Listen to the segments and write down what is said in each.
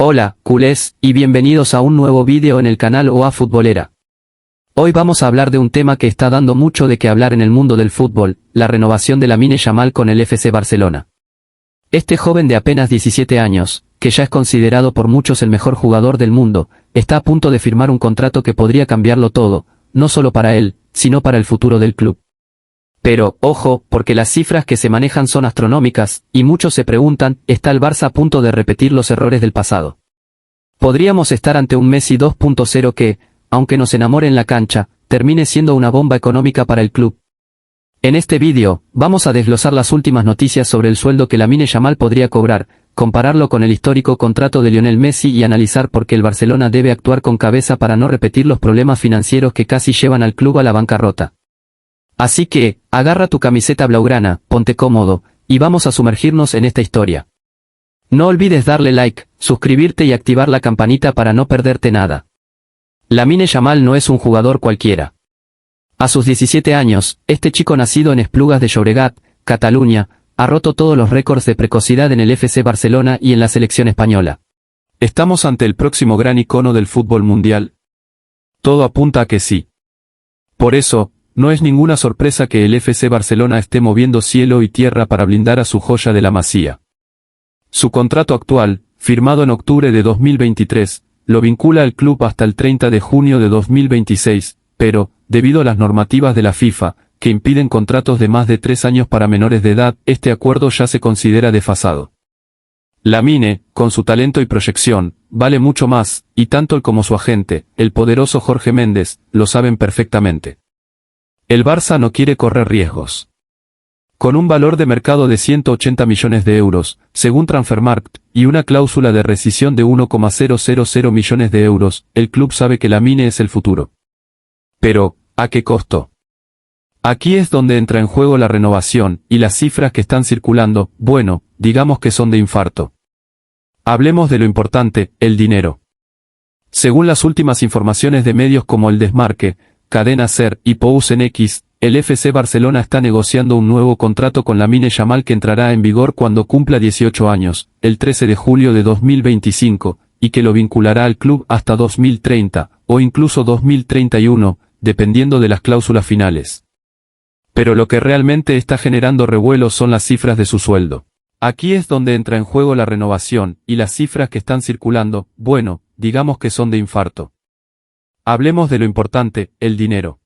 Hola, culés, y bienvenidos a un nuevo vídeo en el canal OA Futbolera. Hoy vamos a hablar de un tema que está dando mucho de qué hablar en el mundo del fútbol, la renovación de Lamine Yamal con el FC Barcelona. Este joven de apenas 17 años, que ya es considerado por muchos el mejor jugador del mundo, está a punto de firmar un contrato que podría cambiarlo todo, no solo para él, sino para el futuro del club. Pero, ojo, porque las cifras que se manejan son astronómicas, y muchos se preguntan, ¿está el Barça a punto de repetir los errores del pasado? Podríamos estar ante un Messi 2.0 que, aunque nos enamore en la cancha, termine siendo una bomba económica para el club. En este vídeo, vamos a desglosar las últimas noticias sobre el sueldo que Lamine Yamal podría cobrar, compararlo con el histórico contrato de Lionel Messi y analizar por qué el Barcelona debe actuar con cabeza para no repetir los problemas financieros que casi llevan al club a la bancarrota. Así que, agarra tu camiseta blaugrana, ponte cómodo, y vamos a sumergirnos en esta historia. No olvides darle like, suscribirte y activar la campanita para no perderte nada. Lamine Yamal no es un jugador cualquiera. A sus 17 años, este chico nacido en Esplugas de Llobregat, Cataluña, ha roto todos los récords de precocidad en el FC Barcelona y en la selección española. ¿Estamos ante el próximo gran icono del fútbol mundial? Todo apunta a que sí. Por eso, no es ninguna sorpresa que el FC Barcelona esté moviendo cielo y tierra para blindar a su joya de la Masía. Su contrato actual, firmado en octubre de 2023, lo vincula al club hasta el 30 de junio de 2026, pero, debido a las normativas de la FIFA, que impiden contratos de más de 3 años para menores de edad, este acuerdo ya se considera desfasado. Lamine, con su talento y proyección, vale mucho más, y tanto él como su agente, el poderoso Jorge Méndez, lo saben perfectamente. El Barça no quiere correr riesgos. Con un valor de mercado de 180 millones de euros, según Transfermarkt, y una cláusula de rescisión de 1,000 millones de euros, el club sabe que Lamine es el futuro. Pero, ¿a qué costo? Aquí es donde entra en juego la renovación, y las cifras que están circulando, bueno, digamos que son de infarto. Hablemos de lo importante, el dinero. Según las últimas informaciones de medios como El Desmarque, Cadena SER y Pous en X, el FC Barcelona está negociando un nuevo contrato con Lamine Yamal que entrará en vigor cuando cumpla 18 años, el 13 de julio de 2025, y que lo vinculará al club hasta 2030, o incluso 2031, dependiendo de las cláusulas finales. Pero lo que realmente está generando revuelo son las cifras de su sueldo. Aquí es donde entra en juego la renovación, y las cifras que están circulando, bueno, digamos que son de infarto. Hablemos de lo importante, el dinero.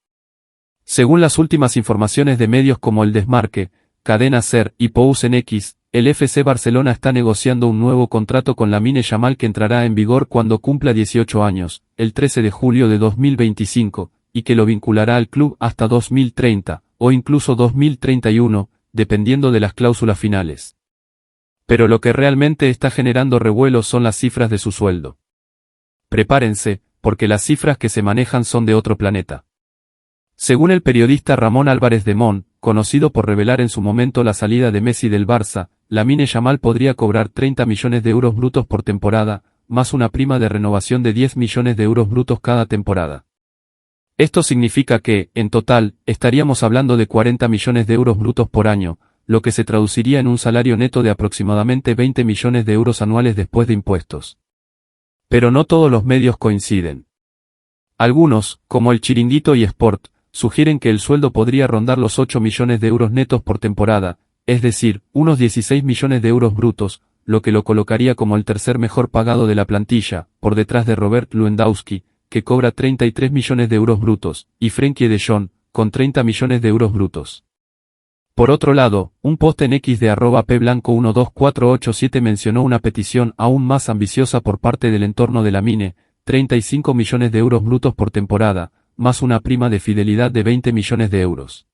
Según las últimas informaciones de medios como El Desmarque, Cadena SER y Pous en X, el FC Barcelona está negociando un nuevo contrato con Lamine Yamal que entrará en vigor cuando cumpla 18 años, el 13 de julio de 2025, y que lo vinculará al club hasta 2030, o incluso 2031, dependiendo de las cláusulas finales. Pero lo que realmente está generando revuelo son las cifras de su sueldo. Prepárense, porque las cifras que se manejan son de otro planeta. Según el periodista Ramón Álvarez de Mon, conocido por revelar en su momento la salida de Messi del Barça, Lamine Yamal podría cobrar 30 millones de euros brutos por temporada, más una prima de renovación de 10 millones de euros brutos cada temporada. Esto significa que, en total, estaríamos hablando de 40 millones de euros brutos por año, lo que se traduciría en un salario neto de aproximadamente 20 millones de euros anuales después de impuestos. Pero no todos los medios coinciden. Algunos, como El Chiringuito y Sport, sugieren que el sueldo podría rondar los 8 millones de euros netos por temporada, es decir, unos 16 millones de euros brutos, lo que lo colocaría como el tercer mejor pagado de la plantilla, por detrás de Robert Lewandowski, que cobra 33 millones de euros brutos, y Frenkie de Jong, con 30 millones de euros brutos. Por otro lado, un post en X de @pblanco12487 mencionó una petición aún más ambiciosa por parte del entorno de Lamine, 35 millones de euros brutos por temporada, más una prima de fidelidad de 20 millones de euros.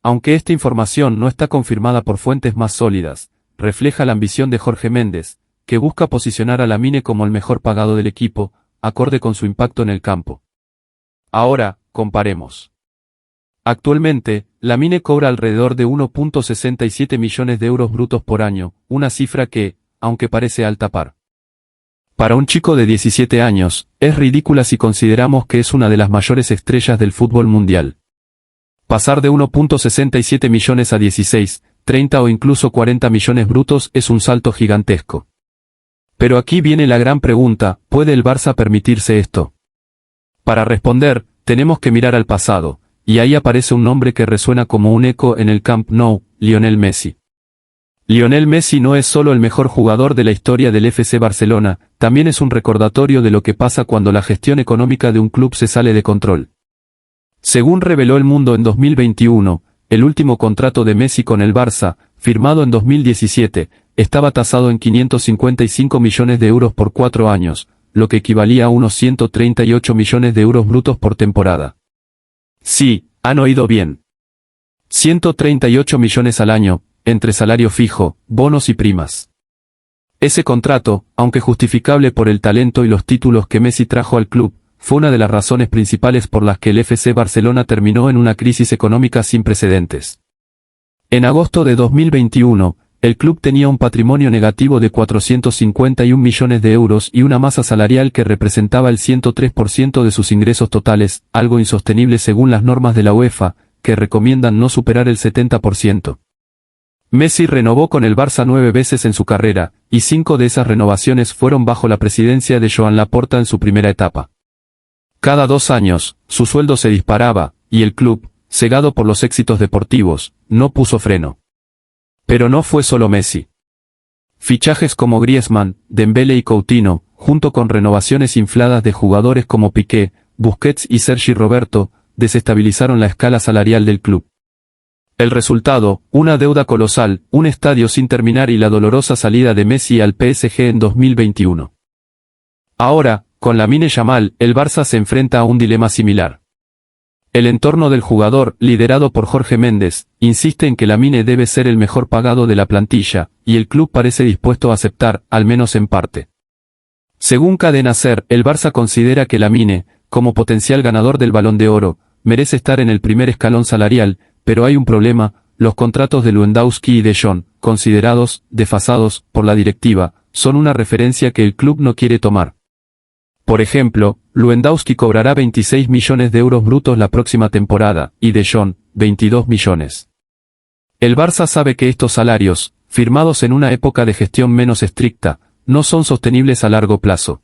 Aunque esta información no está confirmada por fuentes más sólidas, refleja la ambición de Jorge Méndez, que busca posicionar a Lamine como el mejor pagado del equipo, acorde con su impacto en el campo. Ahora, comparemos. Actualmente, Lamine cobra alrededor de 1,67 millones de euros brutos por año, una cifra que, aunque parece alta para un chico de 17 años, es ridícula si consideramos que es una de las mayores estrellas del fútbol mundial. Pasar de 1,67 millones a 16, 30 o incluso 40 millones brutos es un salto gigantesco. Pero aquí viene la gran pregunta, ¿puede el Barça permitirse esto? Para responder, tenemos que mirar al pasado, y ahí aparece un nombre que resuena como un eco en el Camp Nou, Lionel Messi. Lionel Messi no es solo el mejor jugador de la historia del FC Barcelona, también es un recordatorio de lo que pasa cuando la gestión económica de un club se sale de control. Según reveló El Mundo en 2021, el último contrato de Messi con el Barça, firmado en 2017, estaba tasado en 555 millones de euros por 4 años, lo que equivalía a unos 138 millones de euros brutos por temporada. Sí, han oído bien. 138 millones al año, entre salario fijo, bonos y primas. Ese contrato, aunque justificable por el talento y los títulos que Messi trajo al club, fue una de las razones principales por las que el FC Barcelona terminó en una crisis económica sin precedentes. En agosto de 2021, el club tenía un patrimonio negativo de 451 millones de euros y una masa salarial que representaba el 103% de sus ingresos totales, algo insostenible según las normas de la UEFA, que recomiendan no superar el 70%. Messi renovó con el Barça 9 veces en su carrera, y 5 de esas renovaciones fueron bajo la presidencia de Joan Laporta en su primera etapa. Cada 2 años, su sueldo se disparaba, y el club, cegado por los éxitos deportivos, no puso freno. Pero no fue solo Messi. Fichajes como Griezmann, Dembélé y Coutinho, junto con renovaciones infladas de jugadores como Piqué, Busquets y Sergi Roberto, desestabilizaron la escala salarial del club. El resultado, una deuda colosal, un estadio sin terminar y la dolorosa salida de Messi al PSG en 2021. Ahora, con Lamine Yamal, el Barça se enfrenta a un dilema similar. El entorno del jugador, liderado por Jorge Méndez, insiste en que Lamine debe ser el mejor pagado de la plantilla, y el club parece dispuesto a aceptar, al menos en parte. Según Cadena SER, el Barça considera que Lamine, como potencial ganador del Balón de Oro, merece estar en el primer escalón salarial, pero hay un problema: los contratos de Lewandowski y de Jong, considerados desfasados por la directiva, son una referencia que el club no quiere tomar. Por ejemplo, Lewandowski cobrará 26 millones de euros brutos la próxima temporada, y de Jong, 22 millones. El Barça sabe que estos salarios, firmados en una época de gestión menos estricta, no son sostenibles a largo plazo.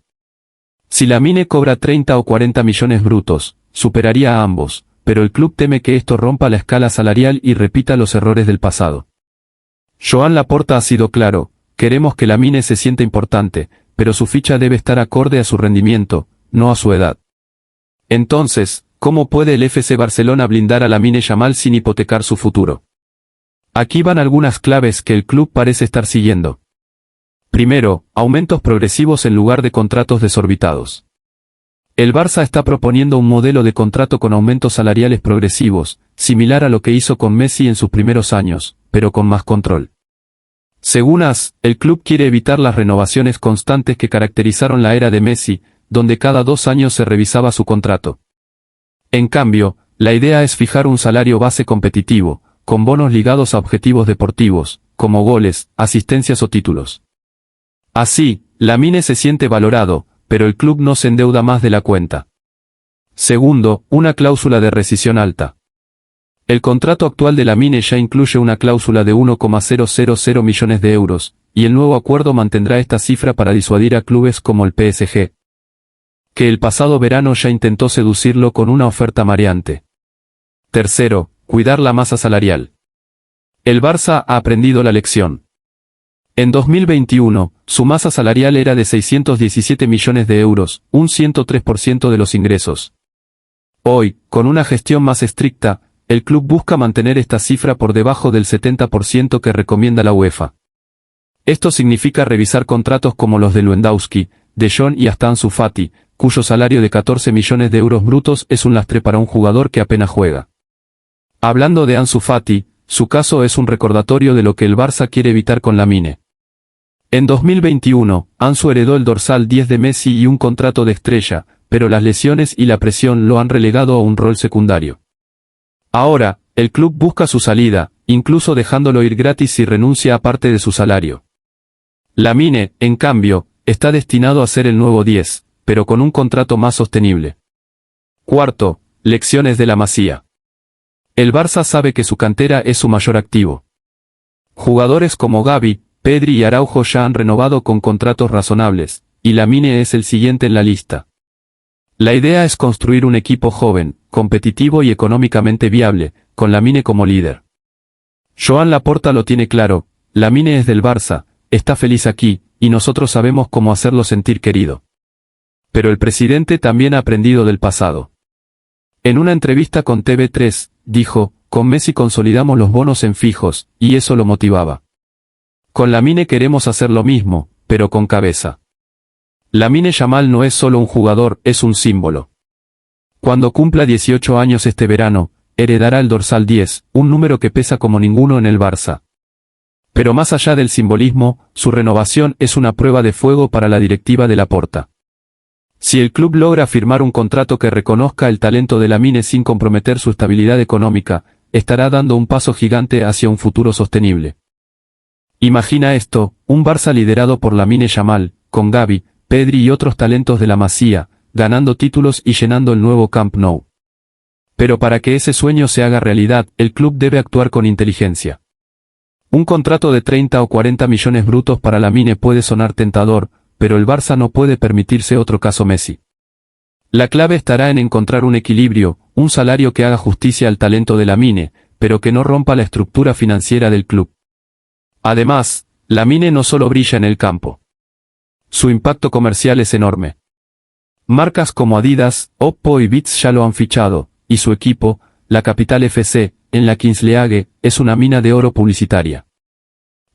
Si Lamine cobra 30 o 40 millones brutos, superaría a ambos, pero el club teme que esto rompa la escala salarial y repita los errores del pasado. Joan Laporta ha sido claro: queremos que Lamine se sienta importante, pero su ficha debe estar acorde a su rendimiento, no a su edad. Entonces, ¿cómo puede el FC Barcelona blindar a Lamine Yamal sin hipotecar su futuro? Aquí van algunas claves que el club parece estar siguiendo. Primero, aumentos progresivos en lugar de contratos desorbitados. El Barça está proponiendo un modelo de contrato con aumentos salariales progresivos, similar a lo que hizo con Messi en sus primeros años, pero con más control. Según AS, el club quiere evitar las renovaciones constantes que caracterizaron la era de Messi, donde cada 2 años se revisaba su contrato. En cambio, la idea es fijar un salario base competitivo, con bonos ligados a objetivos deportivos, como goles, asistencias o títulos. Así, Lamine se siente valorado, pero el club no se endeuda más de la cuenta. Segundo, una cláusula de rescisión alta. El contrato actual de Lamine ya incluye una cláusula de 1,000 millones de euros, y el nuevo acuerdo mantendrá esta cifra para disuadir a clubes como el PSG, que el pasado verano ya intentó seducirlo con una oferta mareante. Tercero, cuidar la masa salarial. El Barça ha aprendido la lección. En 2021, su masa salarial era de 617 millones de euros, un 103% de los ingresos. Hoy, con una gestión más estricta, el club busca mantener esta cifra por debajo del 70% que recomienda la UEFA. Esto significa revisar contratos como los de Lewandowski, de Jong y hasta Ansu Fati, cuyo salario de 14 millones de euros brutos es un lastre para un jugador que apenas juega. Hablando de Ansu Fati, su caso es un recordatorio de lo que el Barça quiere evitar con Lamine. En 2021, Ansu heredó el dorsal 10 de Messi y un contrato de estrella, pero las lesiones y la presión lo han relegado a un rol secundario. Ahora, el club busca su salida, incluso dejándolo ir gratis si renuncia a parte de su salario. Lamine, en cambio, está destinado a ser el nuevo 10, pero con un contrato más sostenible. Cuarto, lecciones de la Masía. El Barça sabe que su cantera es su mayor activo. Jugadores como Gavi, Pedri y Araujo ya han renovado con contratos razonables, y Lamine es el siguiente en la lista. La idea es construir un equipo joven, competitivo y económicamente viable, con Lamine como líder. Joan Laporta lo tiene claro, Lamine es del Barça, está feliz aquí, y nosotros sabemos cómo hacerlo sentir querido. Pero el presidente también ha aprendido del pasado. En una entrevista con TV3, dijo, con Messi consolidamos los bonos en fijos, y eso lo motivaba. Con Lamine queremos hacer lo mismo, pero con cabeza. Lamine Yamal no es solo un jugador, es un símbolo. Cuando cumpla 18 años este verano, heredará el dorsal 10, un número que pesa como ninguno en el Barça. Pero más allá del simbolismo, su renovación es una prueba de fuego para la directiva de Laporta. Si el club logra firmar un contrato que reconozca el talento de Lamine sin comprometer su estabilidad económica, estará dando un paso gigante hacia un futuro sostenible. Imagina esto, un Barça liderado por Lamine Yamal, con Gavi, Pedri y otros talentos de la Masía, ganando títulos y llenando el nuevo Camp Nou. Pero para que ese sueño se haga realidad, el club debe actuar con inteligencia. Un contrato de 30 o 40 millones brutos para Lamine puede sonar tentador, pero el Barça no puede permitirse otro caso Messi. La clave estará en encontrar un equilibrio, un salario que haga justicia al talento de Lamine, pero que no rompa la estructura financiera del club. Además, Lamine no solo brilla en el campo. Su impacto comercial es enorme. Marcas como Adidas, Oppo y Beats ya lo han fichado, y su equipo, la Capital FC, en la Kings League, es una mina de oro publicitaria.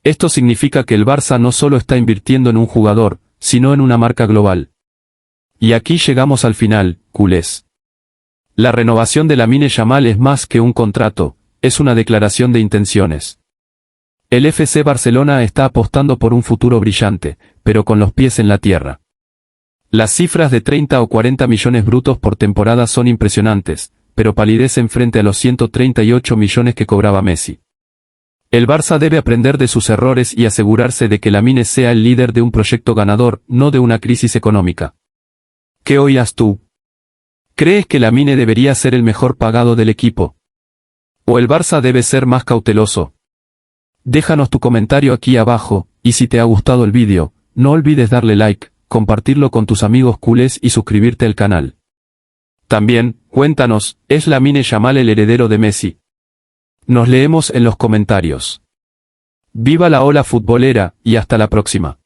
Esto significa que el Barça no solo está invirtiendo en un jugador, sino en una marca global. Y aquí llegamos al final, culés. La renovación de Lamine Yamal es más que un contrato, es una declaración de intenciones. El FC Barcelona está apostando por un futuro brillante, pero con los pies en la tierra. Las cifras de 30 o 40 millones brutos por temporada son impresionantes, pero palidecen frente a los 138 millones que cobraba Messi. El Barça debe aprender de sus errores y asegurarse de que Lamine sea el líder de un proyecto ganador, no de una crisis económica. ¿Qué oías tú? ¿Crees que Lamine debería ser el mejor pagado del equipo? ¿O el Barça debe ser más cauteloso? Déjanos tu comentario aquí abajo, y si te ha gustado el vídeo, no olvides darle like, compartirlo con tus amigos culés y suscribirte al canal. También, cuéntanos, ¿es Lamine Yamal el heredero de Messi? Nos leemos en los comentarios. Viva la ola futbolera, y hasta la próxima.